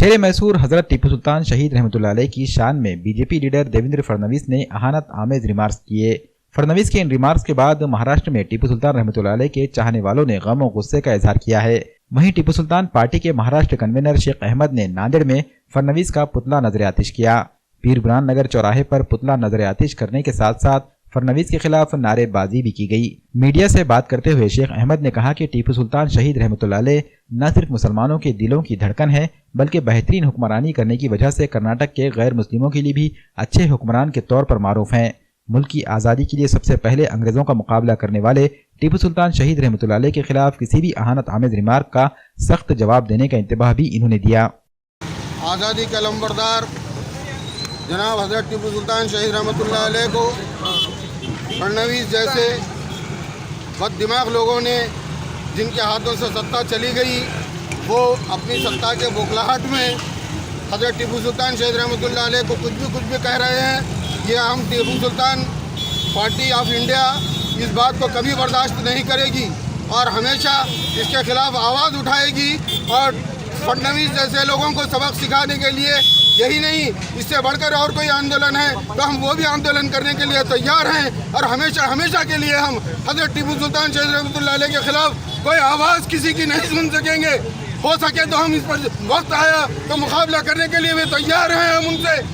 شیر میسور حضرت ٹیپو سلطان شہید رحمۃ اللہ علیہ کی شان میں B J P leader Devendra Fadnavis نے اہانت آمیز ریمارکس کیے۔ فڈنویس کے ان ریمارکس کے بعد مہاراشٹر میں ٹیپو سلطان رحمۃ اللہ علیہ کے چاہنے والوں نے غم و غصے کا اظہار کیا ہے۔ وہیں ٹیپو سلطان پارٹی کے مہاراشٹر کنوینر شیخ احمد نے ناندیڑ میں فڈنویس کا پتلا نظر آتش کیا۔ پیر برہان نگر چوراہے پر پتلا نظر آتش کرنے کے ساتھ ساتھ فڈنویس کے خلاف نعرے بازی بھی کی گئی۔ میڈیا سے بات کرتے ہوئے شیخ احمد نے کہا کہ ٹیپو سلطان شہید رحمۃ اللہ علیہ نہ صرف مسلمانوں کے دلوں کی دھڑکن ہے بلکہ بہترین حکمرانی کرنے کی وجہ سے کرناٹک کے غیر مسلموں کے لیے بھی اچھے حکمران کے طور پر معروف ہیں۔ ملک کی آزادی کے لیے سب سے پہلے انگریزوں کا مقابلہ کرنے والے ٹیپو سلطان شہید رحمۃ اللہ علیہ کے خلاف کسی بھی اہانت آمیز ریمارک کا سخت جواب دینے کا انتباہ بھی انہوں نے دیا۔ آزادی کا لمبردار جناب حضرت ٹیپو سلطان شہید رحمۃ اللہ علیہ کو فڈنویس جیسے بد دماغ لوگوں نے جن کے ہاتھوں سے ستہ چلی گئی، وہ اپنی ستہ کے بوکھلاہٹ میں حضرت ٹیپو سلطان شہید رحمۃ اللہ علیہ کو کچھ بھی کہہ رہے ہیں۔ یہ ہم Tipu Sultan party of India اس بات کو کبھی برداشت نہیں کرے گی اور ہمیشہ اس کے خلاف آواز اٹھائے گی، اور فڈنویس جیسے لوگوں کو سبق سکھانے کے لیے یہی نہیں، اس سے بڑھ کر اور کوئی آندولن ہے تو ہم وہ بھی آندولن کرنے کے لیے تیار ہیں، اور ہمیشہ کے لیے ہم حضرت ٹیپو سلطان شہید رحمۃ اللہ علیہ کے خلاف کوئی آواز کسی کی نہیں سن سکیں گے۔ ہو سکے تو ہم اس پر وقت آیا تو مقابلہ کرنے کے لیے بھی تیار ہیں ہم ان سے۔